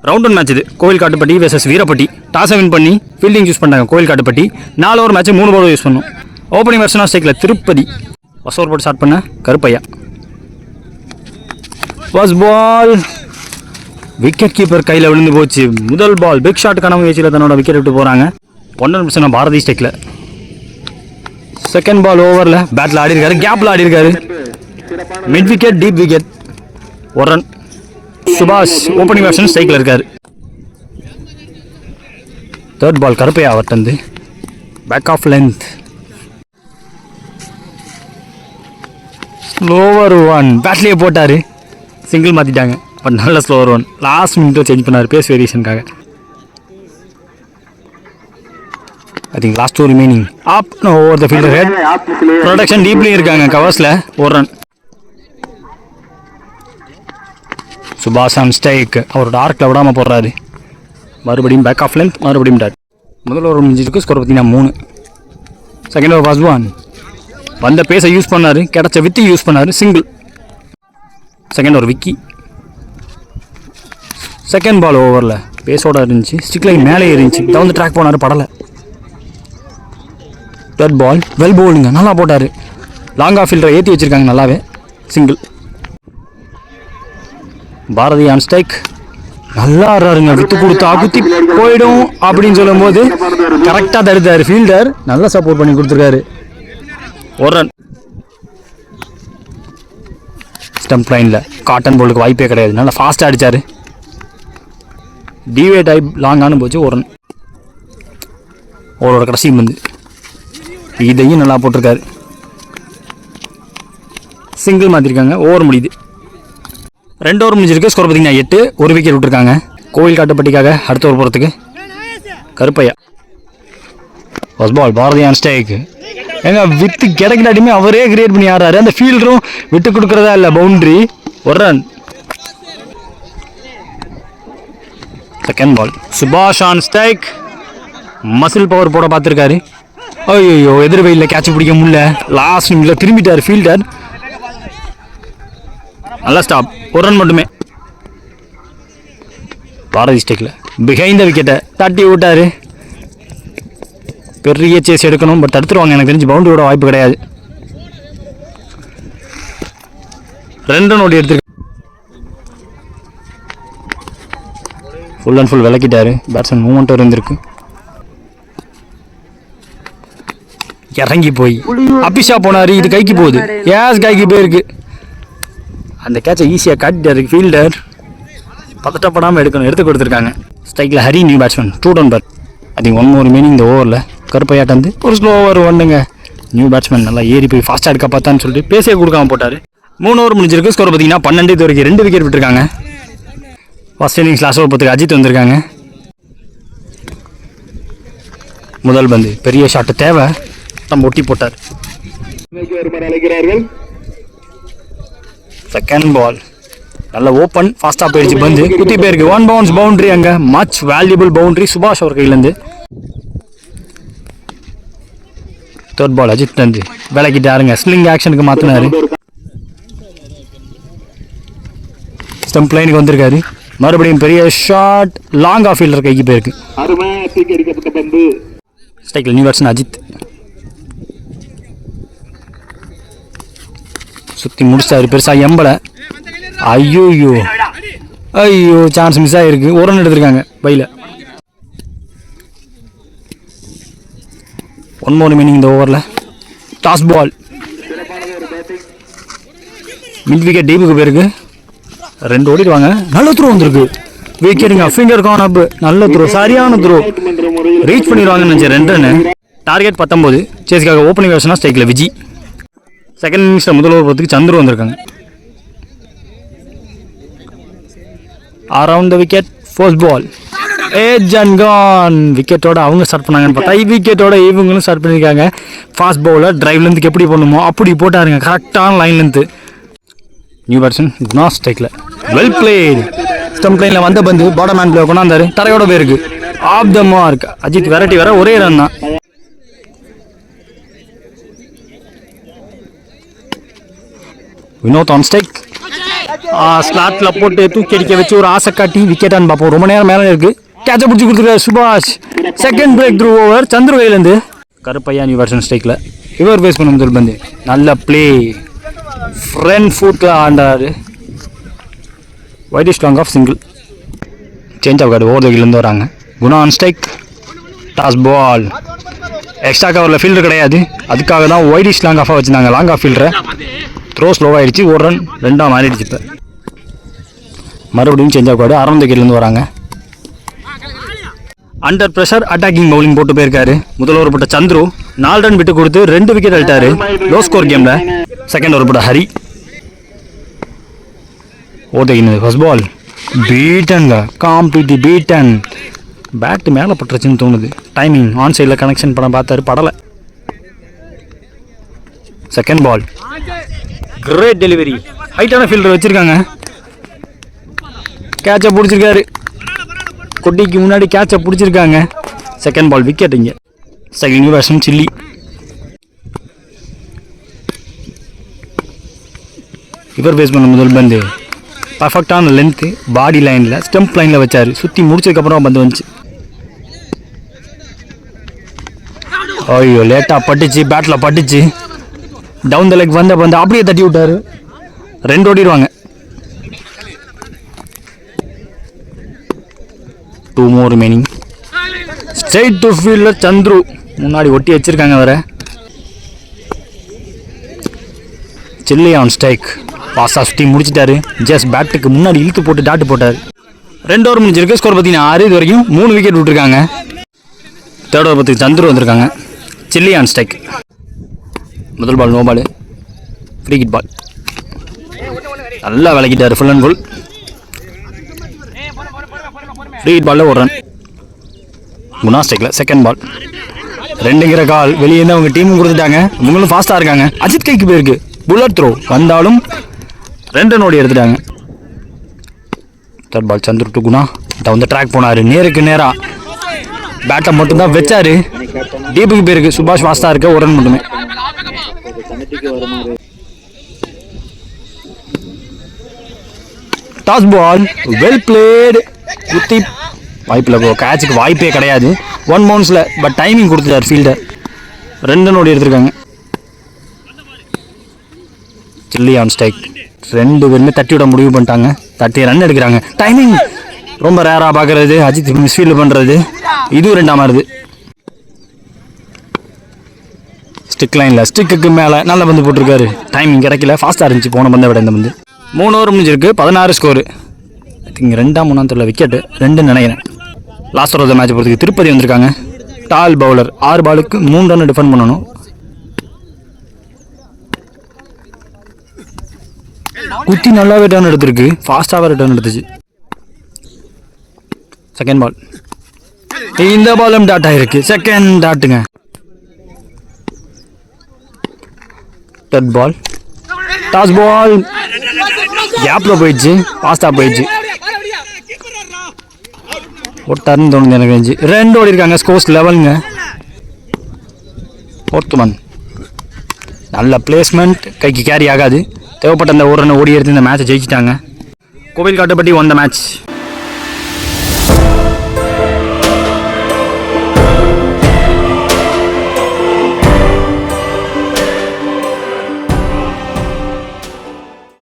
Round one match இது Kovil Kattupatti versus Veerapatti. டாஸை win பண்ணி ஃபீல்டிங் யூஸ் பண்ணாங்க Kovil Kattupatti. 4 over match 3 ball use பண்ணும். ஓப்பனிங் வெர்ஷன் ஆஃப் ஸ்ட்ரைக்கில் திருப்பதி. ஃபர்ஸ்ட் ஓவர் போட்டு ஸ்டார்ட் பண்ண Karuppaiya. First ball wicket keeper கையில் விழுந்து போச்சு. முதல் பால் பிக் ஷாட்டுக்கான முயற்சியில் தன்னோட விக்கெட் விட்டு போகிறாங்க. 1 பாரதி ஸ்ட்ரைக்கில். செகண்ட் பால் ஓவரில் பேட்டில் ஆடி இருக்காரு, கேப்பில் ஆடி இருக்காரு. Mid wicket deep wicket. ஒரு ரன். சுபாஷ் ஓப்பனிங் வெர்ஷன் ஸ்ட்ரைக்கில் இருக்கார். தேர்ட் பால் கருப்பையா அவர்ட்டு back of length. Slower one பேட்லேயே போட்டார். சிங்கிள் மாற்றிட்டாங்க. பட் நல்ல ஸ்லோவர் ஒன். லாஸ்ட் மினிட்ல சேஞ்ச் பண்ணார் பேஸ் வேரியேஷனுக்காக. I think last 2 remaining. Up no, over the fielder head. Protection deeply இருக்காங்க கவர்ஸ்ல. ஒரு ரன். சுபாஷ் ஆன் ஸ்ட்ரைக். அவரோட ஆர்க்கில் விடாமல் போடுறாரு. மறுபடியும் பேக் ஆஃப் லென்த், மறுபடியும் டாட். முதல் ஓவர் முடிஞ்சிருக்கு. ஸ்கோர் பார்த்தீங்கன்னா 3. Second over first one. வந்த பேஸை யூஸ் பண்ணார், கிடைச்ச வித்தி யூஸ் பண்ணார், single. Second over Vicky. Second ball ஓவரில் பேஸோட இருந்துச்சு, ஸ்டிக் லைன் மேலே இருந்துச்சு, டவுன் ட்ராக் போனார், படலை. தேர்ட் பால் வெல் பவுலிங்க, நல்லா போட்டார். லாங் ஆஃப் ஃபீல்டரை ஏற்றி வச்சுருக்காங்க நல்லாவே, சிங்கிள். Bharathi on strike. நல்லா ஆடுறாருங்க. வித்து கொடுத்தா குத்தி போயிடும் அப்படின்னு சொல்லும்போது கரெக்டாக தடுத்தார் ஃபீல்டர். நல்லா சப்போர்ட் பண்ணி கொடுத்துருக்காரு. ஒரு ரன். ஸ்டம்ப் லைனில் காட்டன் போலுக்கு வாய்ப்பே கிடையாது. நல்லா ஃபாஸ்ட்டாக அடித்தார். டிவே டைப் லாங்கானு போச்சு. ஒரு ரன். ஓவரோட கடைசி வந்து இதையும் நல்லா போட்டிருக்காரு. சிங்கிள் மாற்றிருக்காங்க. ஓவர் முடியுது. 2 ஓவர் முடிஞ்சிருக்கு. ஸ்கோர் பார்த்தீங்கன்னா 8. ஒரு விக்கெட் விட்டுருக்காங்க. கோவில் காட்டுப்பட்டிக்காக அடுத்த ஓவர் போகிறதுக்கு Karuppaiya. First ball Bharathi on strike. ஏங்க வித்து கிடைக்கலாட்டியுமே அவரே கிரியேட் பண்ணி ஆடுறாரு. அந்த ஃபீல்டரும் விட்டு கொடுக்குறதா இல்லை. பவுண்ட்ரி. ஒரு ரன். செகண்ட் பால் சுபாஷ் ஆன் ஸ்ட்ரைக். மசில் பவர் போட பார்த்துருக்காரு. ஐயோ எதிர் வெயிலில் கேட்ச் பிடிக்க முடியல. லாஸ்ட் நிமிஷத்தில் திரும்பிட்டார் ஃபீல்டர். நல்லா ஸ்டாப். ஒரு ரன் மட்டுமே. பாரதி ஸ்ட்ரைக்கில் பிஹைண்ட் த விக்கெட்டை தட்டி விட்டார். பெரிய சேஸ் எடுக்கணும், பட் தடுத்துருவாங்க. எனக்கு தெரிஞ்சு பவுண்டரியோட வாய்ப்பு கிடையாது. 2 ரன் ஓடி எடுத்துருக்கு. ஃபுல் அண்ட் ஃபுல் விளக்கிட்டாரு. பேட்ஸ்மேன் மூமெண்ட் இருந்திருக்கு. இறங்கி போய் அபிஷா போனார். இது கைக்கு போகுது. ஏஸ் கைக்கு போயிருக்கு. அந்த கேட்சை ஈஸியாக காட்டிட்டாரு ஃபீல்டர். பதட்டப்படாமல் எடுத்து கொடுத்துருக்காங்க. ஸ்ட்ரைக்கில் Hari new batsman. 2 down per. I think 1 more remaining இந்த ஓவரில். கருப்பையாட்டு ஒரு ஸ்லோ ஓவர் ஒன்றுங்க. நியூ பேட்ஸ்மேன் நல்லா ஏறி போய் ஃபாஸ்ட்டாக எடுக்க பார்த்தான்னு சொல்லிட்டு பேசே கொடுக்காம போட்டார். 3 ஓவர் முடிஞ்சிருக்கு. ஸ்கோர் பார்த்தீங்கன்னா 12. இது வரைக்கும் 2 விக்கெட் விட்டுருக்காங்க. First innings last over 10 Ajith வந்திருக்காங்க. முதல் பந்து பெரிய ஷாட்டு தேவை, நம்ம ஒட்டி போட்டார். செகண்ட் பால் நல்ல ஓப்பன் ஃபாஸ்ட்டாக போயிடுச்சு. பந்து குத்தி போயிருக்கு. 1 bounce பவுண்ட்ரி. அங்கே மச் வேல்யூபிள் பவுண்ட்ரி சுபாஷ் அவர் கையிலேருந்து. தேர்ட் பால் அஜித் விளக்கிட்டாருங்க. ஸ்லிங் ஆக்ஷனுக்கு மாற்றினாரு. ஸ்டம்ப் லைனுக்கு வந்திருக்காரு. மறுபடியும் பெரிய ஷாட் லாங் ஆஃப் ஃபீல்டர் கைக்கு போயிருக்கு. ஸ்ட்ரைக்கில் நியூ பேட்ஸ்மேன் அஜித். சுற்றி முடிச்சாரு. பெருசாக எம்பலை. ஐயோ சான்ஸ் மிஸ் ஆகிருக்கு. ஒரு ரன் எடுத்திருக்காங்க பையில். 1 more remaining இந்த ஓவரில். டாஸ் பால் மிட் விக்கெட் டீப்புக்கு போயிருக்கு. 2 ஓடிடுவாங்க. நல்ல த்ரோ வந்திருக்கு. விக்கெட்டுங்க. Finger gone up. நல்ல த்ரோ, சரியான த்ரோ. ரீச் பண்ணிடுவாங்கன்னு நினச்சேன். 2 ரன். டார்கெட் 19. சேஸ்க்காக ஓப்பனிங் வேர்ஷனாக ஸ்ட்ரைக்கில் விஜி. செகண்ட் இன்னிங்ஸில் முதல் ஓவர் போகிறதுக்கு சந்துரு வந்திருக்காங்க. Around the wicket. First ball edge and gone. விக்கெட்டோட அவங்க ஸ்டார்ட் பண்ணாங்கன்னு பார்த்தா விக்கெட்டோட இவங்களும் ஸ்டார்ட் பண்ணியிருக்காங்க. ஃபாஸ்ட் பவுலர் டிரைவ் லென்த்துக்கு எப்படி போடணுமோ அப்படி போட்டாருங்க. கரெக்டான line length. New batsman Guna ஸ்ட்ரைக்கில். Well played. ஸ்டம்ப் லைனில் வந்த பந்து பாட்டம் ஹேண்ட் பிளே கொண்டாந்தாரு. தரையோட போயிருக்கு. Off the mark. Ajith variety வேற. ஒரே ரன் தான். Vinod on strike. ஸ்லாட்டில் போட்டு தூக்கி அடிக்க வச்சு ஒரு ஆசை காட்டி விக்கெட்டான்னு பார்ப்போம். ரொம்ப நேரம் மேலே இருக்குது. கேட்சை பிடிச்சி கொடுத்துருக்காரு Subash. Second break through over சந்துருவையிலேருந்து. கருப்பையா நியூ வெர்ஷன் ஸ்ட்ரைக்கில் இவர் பேஸ் பண்ண முதல் பந்து. நல்ல பிளே, ஃப்ரண்ட் ஃபுட்டில் ஆண்டாரு. Wideish long off single. Change of guard over the கீழேருந்து வராங்க. Guna on strike. Toss ball. Extra கவரில் ஃபீல்டர் கிடையாது, அதுக்காக தான் வைடிஷ் லாங் ஆஃபாக வச்சுருந்தாங்க. லாங் ஆஃப் ஃபீல்டரை த்ரோ ஸ்லோவாகிடுச்சு. ஒரு ரன் 2 மாறிடுச்சு. இப்போ மறுபடியும் change of guard around the கீழேருந்து வராங்க. அண்டர் ப்ரெஷர் அட்டாக்கிங் பவுலிங் போட்டு போயிருக்காரு. முதல் ஓவர் போட்ட சந்துரு 4 ரன் விட்டு கொடுத்து 2 விக்கெட் அழிட்டாரு லோ ஸ்கோர் கேமில். செகண்ட் ஓவர் போட்ட ஹரி ஓதையினது. ஃபர்ஸ்ட் பால் பீட்டன்ங்க, காம்பீட்டி பீட்டன். பேட்டு மேலே பட்டுருச்சுன்னு தோணுது. டைமிங் ஆன் சைடில் கனெக்ஷன் பண்ண பார்த்தாரு, படலை. Second ball great delivery. ஹைட்டான ஃபீல்டர் வச்சுருக்காங்க. கேட்சை பிடிச்சிருக்காரு. கொட்டிக்கு முன்னாடி கேட்சை பிடிச்சிருக்காங்க. Second ball wicket. இங்கே செகண்ட் நியூ பேட்ஸ்மேன் சில்லி. இவர் பேஸ் பண்ண முதல் பந்து பர்ஃபெக்டான லென்த்து, பாடி லைனில் ஸ்டெம்ப் லைனில் வச்சார். சுற்றி முடிச்சதுக்கப்புறம் பந்து வந்துச்சு. ஐயோ லேட்டாக பட்டுச்சு, பேட்டில் பட்டுச்சு. டவுன் த லெக் வந்த பந்து அப்படியே தட்டி விட்டார். 2 ஓடிடுவாங்க. 2 more remaining. ஸ்ட்ரைட் டு ஃபீல்டில் சந்துரு முன்னாடி ஒட்டி வச்சிருக்காங்க. வர சில்லி ஆன் ஸ்ட்ரைக். பாஸாக சுற்றி முடிச்சிட்டாரு. ஜஸ்ட் பேட்டுக்கு முன்னாடி இழுத்து போட்டு டாட்டு போட்டார். 2 ஓவர் முடிஞ்சிருக்கு. ஸ்கோர் பார்த்தீங்கன்னா 6. இது வரைக்கும் 3 விக்கெட் விட்டுருக்காங்க. தேர்ட் ஓவர் பார்த்து சந்துரு வந்திருக்காங்க. Chilli on strike. முதல் ball no ball, free hit ball. நல்லா விளக்கிட்டார் full and full. Free hit பாலில் 1 ரன். குணா ஸ்ட்ரைக்கில் செகண்ட் பால். 2ங்கிற கால் வெளியே இருந்து அவங்க டீமும் கொடுத்துட்டாங்க. இவங்களும் ஃபாஸ்ட்டாக இருக்காங்க. அஜித் கைக்கு போயிருக்கு. புல்லட் த்ரோ வந்தாலும் 2 ரன் ஓடி எடுத்துட்டாங்க. Third ball Chandru to Guna. Down the track போனார். நேருக்கு நேராக பேட்டை மட்டும்தான் வச்சாரு. டீப்புக்கு போயிருக்கு. சுபாஷ் ஃபாஸ்ட்டாக இருக்க 1 ரன் மட்டுமே. Toss ball well played. குத்தி வாய்ப்பில் கேட்சுக்கு வாய்ப்பே கிடையாது 1 பவுன்ஸில். பட் டைமிங் கொடுத்துட்டார் ஃபீல்டர். 2 ரன் ஓடி எடுத்திருக்காங்க. Chilli on strike. 2 பேருமே தட்டி விட முடிவு பண்ணிட்டாங்க. 30 ரன் எடுக்கிறாங்க. டைமிங் ரொம்ப ரேராக பார்க்குறது. அஜித் மிஸ்ஃபீல்டு பண்ணுறது. இதுவும் 2 மாறுது. ஸ்டிக் லைனில் ஸ்டிக்கு மேலே நல்ல பந்து போட்டிருக்காரு. டைமிங் கிடைக்கல. ஃபாஸ்ட்டாக இருந்துச்சு போன பந்தை விட இந்த பந்து. 3 ஓவர் முடிஞ்சிருக்கு. 16 ஸ்கோரு. ஐ திங்க் 2ஆம் 3ஆம் தெரியல. விக்கெட்டு 2 நினைக்கிறேன். லாஸ்ட் ஓவர் மேட்ச் போகிறதுக்கு திருப்பதி வந்திருக்காங்க. டால் பவுலர் 6 பாலுக்கு 3 ரன் டிஃபெண்ட் பண்ணணும். குத்தி நல்லாவே டர்ன் எடுத்திருக்கு. ஃபாஸ்ட்டாகவே ரிட்டர்ன் எடுத்துச்சு. Second ball. இந்த பாலும் டாட் ஆகிருக்கு. செகண்ட் டாட்டுங்க. தேர்ட் பால் டாஸ் பால் கேப்பில் போயிடுச்சு. ஃபாஸ்ட்டாக போயிடுச்சு. ஒரு டர்ன் தோணுது எனக்கு. 2 ஓடி இருக்காங்க. ஸ்கோர்ஸ் லெவலுங்க. 4th one. நல்ல பிளேஸ்மெண்ட். கைக்கு கேரி ஆகாது. தேவைப்பட்ட அந்த 1 ரன் ஓடி எடுத்து இந்த மேட்சை ஜெயிச்சிட்டாங்க. கோவில் காட்டுப்பட்டி won the match.